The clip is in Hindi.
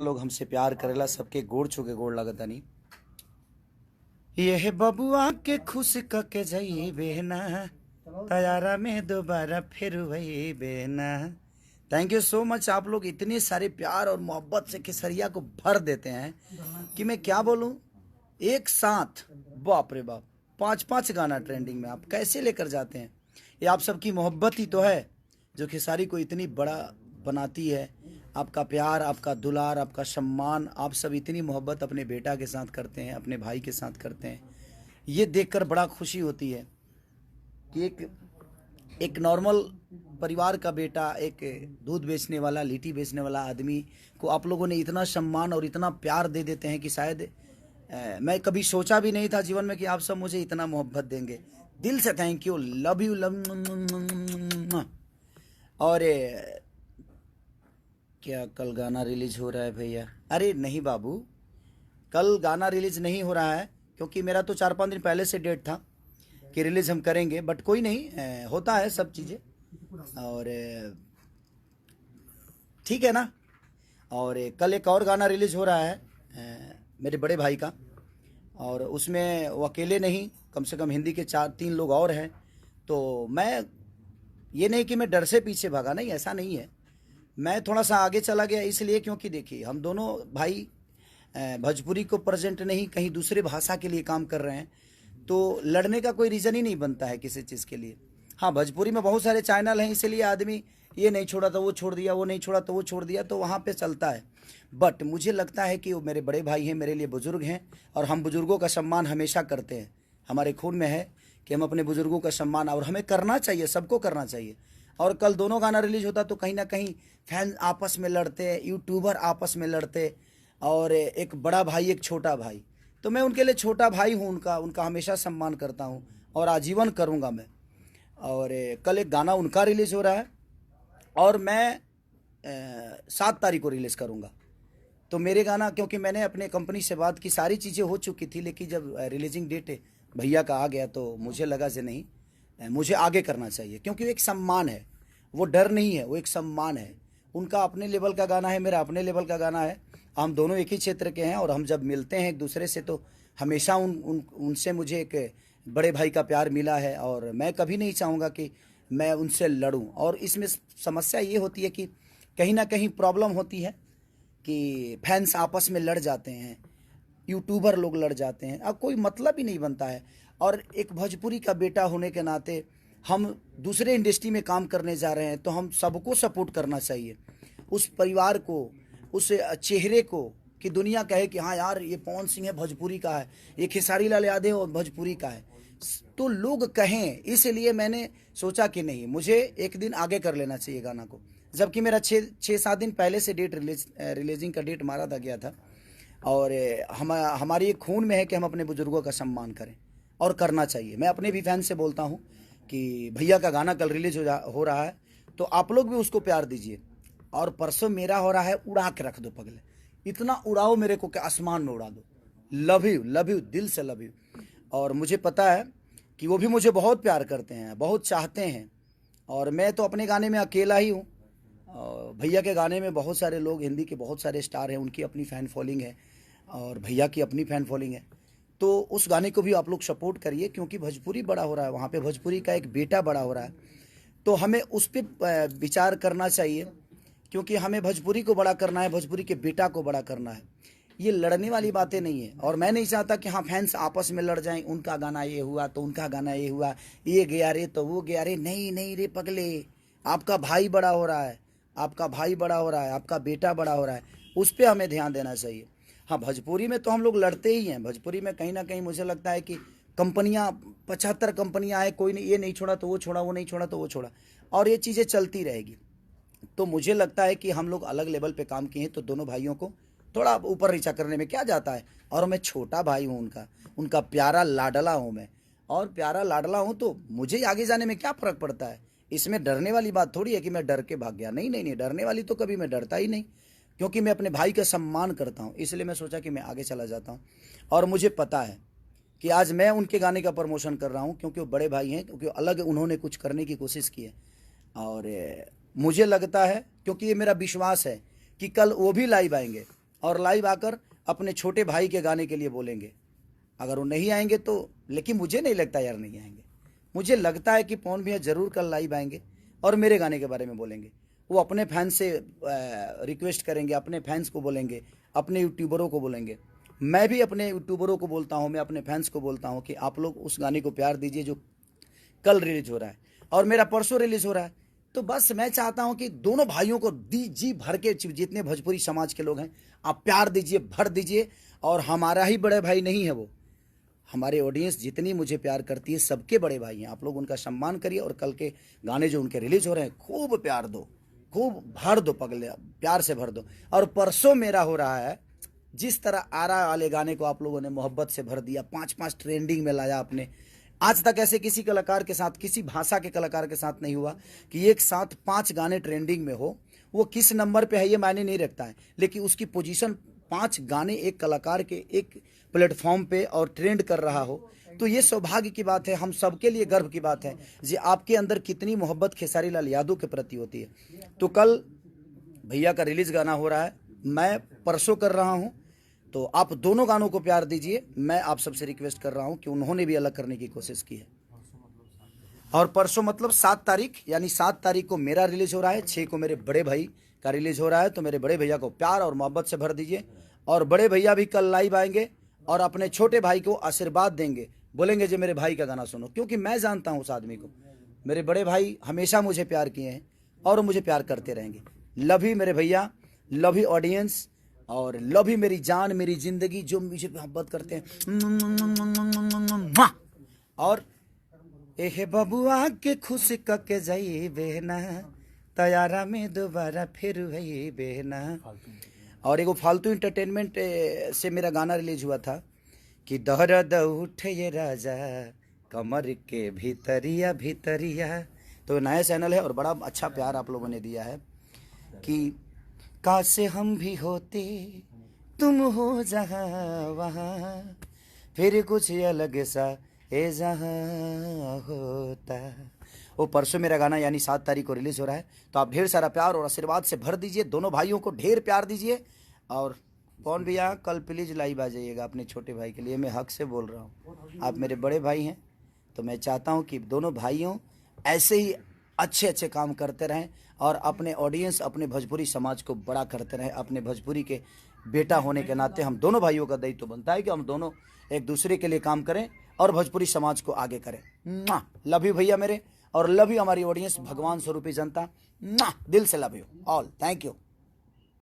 लोग हमसे प्यार करेला सबके गोड़ छू के गोड़ लगतानी। ये बबुआ के खुश कके जई बेना तैयारा में दोबारा फिर वही बेना। Thank you so much. आप लोग इतने सारे प्यार और मोहब्बत से केसरिया को भर देते हैं कि मैं क्या बोलूं। एक साथ बाप रे बाप 5-5 गाना ट्रेंडिंग में आप कैसे लेकर जाते हैं। ये आप सबकी मोहब्बत ही तो है जो खेसारी को इतनी बड़ा बनाती है। आपका प्यार, आपका दुलार, आपका सम्मान, आप सब इतनी मोहब्बत अपने बेटा के साथ करते हैं, अपने भाई के साथ करते हैं। ये देखकर बड़ा खुशी होती है कि एक नॉर्मल परिवार का बेटा, एक दूध बेचने वाला, लिट्टी बेचने वाला आदमी को आप लोगों ने इतना सम्मान और इतना प्यार दे देते हैं कि शायद मैं कभी सोचा भी नहीं था जीवन में कि आप सब मुझे इतना मोहब्बत देंगे। दिल से thank you, love you, love. और क्या कल गाना रिलीज हो रहा है भैया? अरे नहीं बाबू, कल गाना रिलीज नहीं हो रहा है क्योंकि मेरा तो 4-5 दिन पहले से डेट था कि रिलीज हम करेंगे, बट कोई नहीं, होता है सब चीज़ें और ठीक है ना। और कल एक और गाना रिलीज हो रहा है मेरे बड़े भाई का, और उसमें वो अकेले नहीं, कम से कम हिंदी के 4-3 लोग और हैं। तो मैं ये नहीं कि मैं डर से पीछे भागा, नहीं, ऐसा नहीं है। मैं थोड़ा सा आगे चला गया इसलिए क्योंकि देखिए हम दोनों भाई भोजपुरी को प्रेजेंट नहीं, कहीं दूसरे भाषा के लिए काम कर रहे हैं, तो लड़ने का कोई रीज़न ही नहीं बनता है किसी चीज़ के लिए। हाँ, भोजपुरी में बहुत सारे चैनल हैं, इसलिए आदमी ये नहीं छोड़ा तो वो छोड़ दिया, वो नहीं छोड़ा तो वो छोड़ दिया, तो वहाँ पे चलता है। बट मुझे लगता है कि वो मेरे बड़े भाई हैं, मेरे लिए बुज़ुर्ग हैं, और हम बुज़ुर्गों का सम्मान हमेशा करते हैं। हमारे खून में है कि हम अपने बुज़ुर्गों का सम्मान, और हमें करना चाहिए, सबको करना चाहिए। और कल दोनों गाना रिलीज होता तो कहीं ना कहीं फैन आपस में लड़ते, यूट्यूबर आपस में लड़ते, और एक बड़ा भाई एक छोटा भाई, तो मैं उनके लिए छोटा भाई हूँ, उनका हमेशा सम्मान करता हूँ और आजीवन करूँगा मैं। और कल एक गाना उनका रिलीज़ हो रहा है और मैं 7 तारीख को रिलीज़ करूँगा। तो मेरे गाना, क्योंकि मैंने अपने कंपनी से बात की, सारी चीज़ें हो चुकी थी, लेकिन जब रिलीजिंग डेट भैया का आ गया तो मुझे लगा से नहीं, मुझे आगे करना चाहिए, क्योंकि वो एक सम्मान है, वो डर नहीं है, वो एक सम्मान है। उनका अपने लेवल का गाना है, मेरा अपने लेवल का गाना है, हम दोनों एक ही क्षेत्र के हैं, और हम जब मिलते हैं एक दूसरे से तो हमेशा उनसे मुझे एक बड़े भाई का प्यार मिला है, और मैं कभी नहीं चाहूँगा कि मैं उनसे लड़ूं। और इसमें समस्या ये होती है कि कहीं ना कहीं प्रॉब्लम होती है कि फैंस आपस में लड़ जाते हैं, यूट्यूबर लोग लड़ जाते हैं, अब कोई मतलब ही नहीं बनता है। और एक भोजपुरी का बेटा होने के नाते हम दूसरे इंडस्ट्री में काम करने जा रहे हैं, तो हम सबको सपोर्ट करना चाहिए, उस परिवार को, उस चेहरे को, कि दुनिया कहे कि हाँ यार ये पवन सिंह है भोजपुरी का है, ये खेसारी लाल यादव और भोजपुरी का है, तो लोग कहें। इसलिए मैंने सोचा कि नहीं, मुझे एक दिन आगे कर लेना चाहिए गाना को, जबकि मेरा 6-7 दिन पहले से डेट रिलीजिंग का डेट मारा था गया था। और हमारी एक खून में है कि हम अपने बुजुर्गों का सम्मान करें, और करना चाहिए। मैं अपने भी फैन से बोलता हूँ कि भैया का गाना कल रिलीज हो रहा है, तो आप लोग भी उसको प्यार दीजिए। और परसों मेरा हो रहा है, उड़ा के रख दो पगले, इतना उड़ाओ मेरे को कि आसमान में उड़ा दो। लव यू, लव यू, दिल से लव यू। और मुझे पता है कि वो भी मुझे बहुत प्यार करते हैं, बहुत चाहते हैं, और मैं तो अपने गाने में अकेला ही हूँ। भैया के गाने में बहुत सारे लोग, हिंदी के बहुत सारे स्टार हैं, उनकी अपनी फ़ैन फॉलोइंग है, और भैया की अपनी फ़ैन फॉलोइंग है। तो उस गाने को भी आप लोग सपोर्ट करिए, क्योंकि भोजपुरी बड़ा हो रहा है, वहाँ पे भोजपुरी का एक बेटा बड़ा हो रहा है, तो हमें उस पर विचार करना चाहिए, क्योंकि हमें भोजपुरी को बड़ा करना है, भोजपुरी के बेटा को बड़ा करना है। ये लड़ने वाली बातें नहीं है, और मैं नहीं चाहता कि हाँ फैंस आपस में लड़ जाएं, उनका गाना ये हुआ तो उनका गाना ये हुआ, ये गया रे तो वो गया रे। नहीं नहीं रे पगले, आपका भाई बड़ा हो रहा है, आपका भाई बड़ा हो रहा है, आपका बेटा बड़ा हो रहा है, उस पर हमें ध्यान देना चाहिए। हाँ, भोजपुरी में तो हम लोग लड़ते ही हैं। भोजपुरी में कहीं ना कहीं मुझे लगता है कि कंपनियाँ, 75 कंपनियाँ आए, कोई नहीं, ये नहीं छोड़ा तो वो छोड़ा, वो नहीं छोड़ा तो वो छोड़ा, और ये चीज़ें चलती रहेगी। तो मुझे लगता है कि हम लोग अलग लेवल पे काम किए हैं, तो दोनों भाइयों को थोड़ा ऊपर नीचा करने में क्या जाता है। और मैं छोटा भाई हूँ उनका प्यारा लाडला हूँ मैं, और प्यारा लाडला हूँ, तो मुझे आगे जाने में क्या फ़र्क पड़ता है। इसमें डरने वाली बात थोड़ी है कि मैं डर के भाग गया, नहीं नहीं नहीं, डरने वाली तो कभी मैं डरता ही नहीं, क्योंकि मैं अपने भाई का सम्मान करता हूँ। इसलिए मैं सोचा कि मैं आगे चला जाता हूँ, और मुझे पता है कि आज मैं उनके गाने का प्रमोशन कर रहा हूँ, क्योंकि वो बड़े भाई हैं, क्योंकि अलग उन्होंने कुछ करने की कोशिश की है। और मुझे लगता है, क्योंकि ये मेरा विश्वास है कि कल वो भी लाइव आएंगे, और लाइव आकर अपने छोटे भाई के गाने के लिए बोलेंगे। अगर वो नहीं आएंगे तो, लेकिन मुझे नहीं लगता यार नहीं आएंगे। मुझे लगता है कि पवन भैया ज़रूर कल लाइव आएंगे और मेरे गाने के बारे में बोलेंगे। वो अपने फैंस से रिक्वेस्ट करेंगे, अपने फैंस को बोलेंगे, अपने यूट्यूबरों को बोलेंगे। मैं भी अपने यूट्यूबरों को बोलता हूँ, मैं अपने फैंस को बोलता हूँ कि आप लोग उस गाने को प्यार दीजिए जो कल रिलीज हो रहा है और मेरा परसों रिलीज हो रहा है। तो बस मैं चाहता हूँ कि दोनों भाइयों को जी भर के, जितने भोजपुरी समाज के लोग हैं, आप प्यार दीजिए, भर दीजिए। और हमारा ही बड़े भाई नहीं है वो, हमारे ऑडियंस जितनी मुझे प्यार करती है सबके बड़े भाई हैं। आप लोग उनका सम्मान करिए और कल के गाने जो उनके रिलीज हो रहे हैं खूब प्यार दो, खूब भर दो, पगले प्यार से भर दो। और परसों मेरा हो रहा है, जिस तरह आरा वाले गाने को आप लोगों ने मोहब्बत से भर दिया, 5-5 ट्रेंडिंग में लाया आपने। आज तक ऐसे किसी कलाकार के साथ, किसी भाषा के कलाकार के साथ नहीं हुआ कि एक साथ 5 गाने ट्रेंडिंग में हो। वो किस नंबर पे है ये मायने नहीं रखता है, लेकिन उसकी पोजीशन 5 गाने एक कलाकार के एक प्लेटफॉर्म पे और ट्रेंड कर रहा हो, तो ये सौभाग्य की बात है, हम सबके लिए गर्व की बात है जी। आपके अंदर कितनी मोहब्बत खेसारी लाल यादव के प्रति होती है। तो कल भैया का रिलीज गाना हो रहा है, मैं परसों कर रहा हूँ, तो आप दोनों गानों को प्यार दीजिए। मैं आप सबसे रिक्वेस्ट कर रहा हूँ कि उन्होंने भी अलग करने की कोशिश की है। और परसों मतलब 7 तारीख, यानी 7 तारीख को मेरा रिलीज हो रहा है, 6 को मेरे बड़े भाई का रिलीज हो रहा है। तो मेरे बड़े भैया को प्यार और मोहब्बत से भर दीजिए। और बड़े भैया भी कल लाइव आएंगे और अपने छोटे भाई को आशीर्वाद देंगे, बोलेंगे जी मेरे भाई का गाना सुनो, क्योंकि मैं जानता हूँ उस आदमी को। मेरे बड़े भाई हमेशा मुझे प्यार किए हैं और मुझे प्यार करते रहेंगे। लव यू मेरे भैया, लव यू ऑडियंस, और लव यू मेरी जान, मेरी जिंदगी, जो मुझे मोहब्बत करते हैं। और एहे बबुआ के खुश कके जाई बेहना, तैयारा में दोबारा फिर वही बेहना। और एगो फालतू इंटरटेनमेंट से मेरा गाना रिलीज हुआ था कि दर्द उठे ये राजा कमर के भीतरिया भीतरिया। तो नया चैनल है और बड़ा अच्छा प्यार आप लोगों ने दिया है कि काश हम भी होते तुम हो जहाँ वहाँ, फिर कुछ अलग सा ए जहाँ होता। वो परसों मेरा गाना यानी 7 तारीख को रिलीज हो रहा है। तो आप ढेर सारा प्यार और आशीर्वाद से भर दीजिए, दोनों भाइयों को ढेर प्यार दीजिए। और कौन भैया कल प्लीज़ लाइव आ जाइएगा अपने छोटे भाई के लिए, मैं हक से बोल रहा हूँ, आप मेरे बड़े भाई हैं। तो मैं चाहता हूँ कि दोनों भाइयों ऐसे ही अच्छे अच्छे काम करते रहें और अपने ऑडियंस, अपने भोजपुरी समाज को बड़ा करते रहें। अपने भोजपुरी के बेटा होने के नाते हम दोनों भाइयों का दायित्व बनता है कि हम दोनों एक दूसरे के लिए काम करें और भोजपुरी समाज को आगे करें। लव यू भैया मेरे, और लव यू हमारी ऑडियंस, भगवान स्वरूपी जनता, दिल से love you all, thank you.